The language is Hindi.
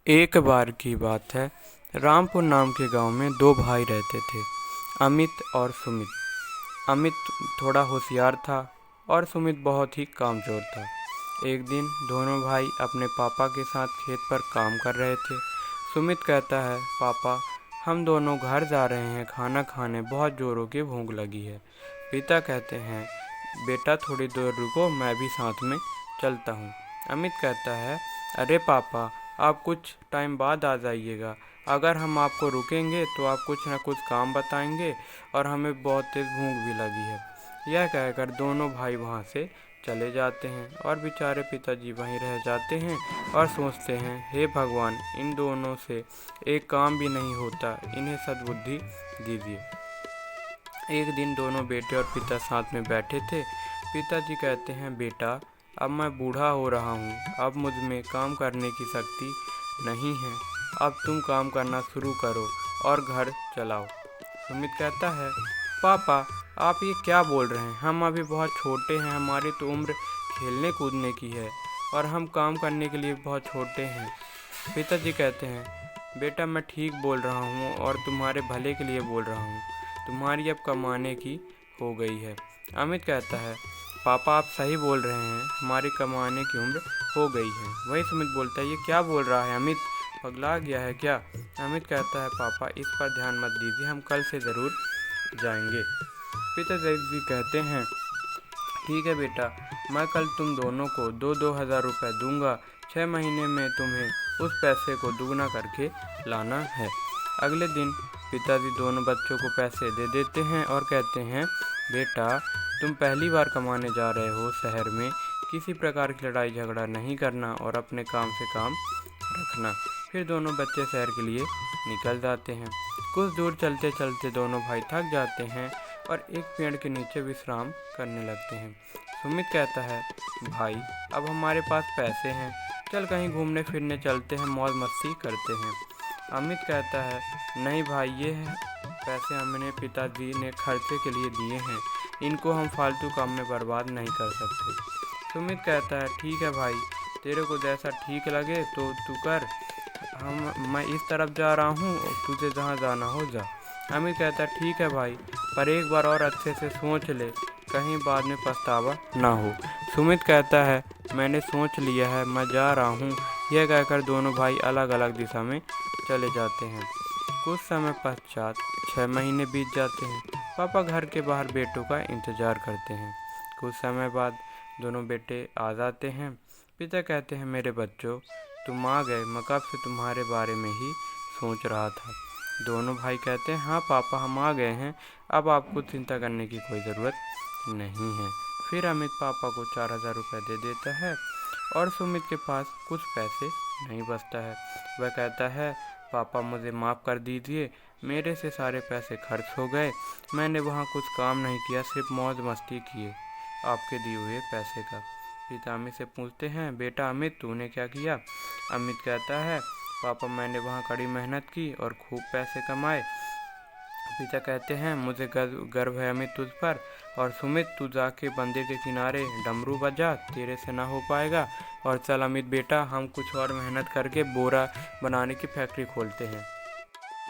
एक बार की बात है। रामपुर नाम के गांव में दो भाई रहते थे, अमित और सुमित। अमित थोड़ा होशियार था और सुमित बहुत ही कामचोर था। एक दिन दोनों भाई अपने पापा के साथ खेत पर काम कर रहे थे। सुमित कहता है, पापा हम दोनों घर जा रहे हैं खाना खाने, बहुत जोरों की भूख लगी है। पिता कहते हैं, बेटा थोड़ी देर रुको, मैं भी साथ में चलता हूँ। अमित कहता है, अरे पापा आप कुछ टाइम बाद आ जाइएगा। अगर हम आपको रुकेंगे तो आप कुछ न कुछ काम बताएंगे और हमें बहुत तेज़ भूख भी लगी है। यह कहकर दोनों भाई वहाँ से चले जाते हैं और बेचारे पिताजी वहीं रह जाते हैं और सोचते हैं, हे भगवान इन दोनों से एक काम भी नहीं होता, इन्हें सद्बुद्धि दीजिए। एक दिन दोनों बेटे और पिता साथ में बैठे थे। पिताजी कहते हैं, बेटा अब मैं बूढ़ा हो रहा हूँ, अब मुझ में काम करने की शक्ति नहीं है, अब तुम काम करना शुरू करो और घर चलाओ। सुमित कहता है, पापा आप ये क्या बोल रहे हैं, हम अभी बहुत छोटे हैं, हमारी तो उम्र खेलने कूदने की है और हम काम करने के लिए बहुत छोटे हैं। पिताजी कहते हैं, बेटा मैं ठीक बोल रहा हूँ और तुम्हारे भले के लिए बोल रहा हूँ, तुम्हारी अब कमाने की हो गई है। अमित कहता है, पापा आप सही बोल रहे हैं, हमारी कमाने की उम्र हो गई है। वही सुमित बोलता है, ये क्या बोल रहा है अमित, पगला गया है क्या। अमित कहता है, पापा इस पर ध्यान मत दीजिए, हम कल से ज़रूर जाएंगे। पिताजी कहते हैं, ठीक है बेटा, मैं कल तुम दोनों को 2,000 रुपये दूंगा, 6 महीने में तुम्हें उस पैसे को दुगना करके लाना है। अगले दिन पिताजी दोनों बच्चों को पैसे दे देते हैं और कहते हैं, बेटा तुम पहली बार कमाने जा रहे हो शहर में, किसी प्रकार की लड़ाई झगड़ा नहीं करना और अपने काम से काम रखना। फिर दोनों बच्चे शहर के लिए निकल जाते हैं। कुछ दूर चलते चलते दोनों भाई थक जाते हैं और एक पेड़ के नीचे विश्राम करने लगते हैं। सुमित कहता है, भाई अब हमारे पास पैसे हैं, चल कहीं घूमने फिरने चलते हैं, मौज मस्ती करते हैं। अमित कहता है, नहीं भाई ये पैसे हमने पिताजी ने खर्चे के लिए दिए हैं, इनको हम फालतू काम में बर्बाद नहीं कर सकते। सुमित कहता है, ठीक है भाई, तेरे को जैसा ठीक लगे तो तू कर, मैं इस तरफ जा रहा हूँ, तुझे जहाँ जाना हो जा। अमित कहता है, ठीक है भाई, पर एक बार और अच्छे से सोच ले, कहीं बाद में पछतावा ना हो। सुमित कहता है, मैंने सोच लिया है, मैं जा रहा हूँ। यह कहकर दोनों भाई अलग अलग दिशा में चले जाते हैं। कुछ समय पश्चात 6 महीने बीत जाते हैं। पापा घर के बाहर बेटों का इंतजार करते हैं। कुछ समय बाद दोनों बेटे आ जाते हैं। पिता कहते हैं, मेरे बच्चों तुम आ गए, मैं कब से तुम्हारे बारे में ही सोच रहा था। दोनों भाई कहते हैं, हाँ पापा हम आ गए हैं, अब आपको चिंता करने की कोई ज़रूरत नहीं है। फिर अमित पापा को 4,000 रुपये दे देता है और सुमित के पास कुछ पैसे नहीं बचता है। वह कहता है, पापा मुझे माफ़ कर दीजिए, मेरे से सारे पैसे खर्च हो गए, मैंने वहाँ कुछ काम नहीं किया, सिर्फ मौज मस्ती किए आपके दिए हुए पैसे का। पिता अमित से पूछते हैं, बेटा अमित तूने क्या किया। अमित कहता है, पापा मैंने वहाँ कड़ी मेहनत की और खूब पैसे कमाए। पिता कहते हैं, मुझे गर्व है अमित तुझ पर, और सुमित तू जाके मंदिर के किनारे डमरू बजा, तेरे से ना हो पाएगा। और चल अमित बेटा हम कुछ और मेहनत करके बोरा बनाने की फैक्ट्री खोलते हैं।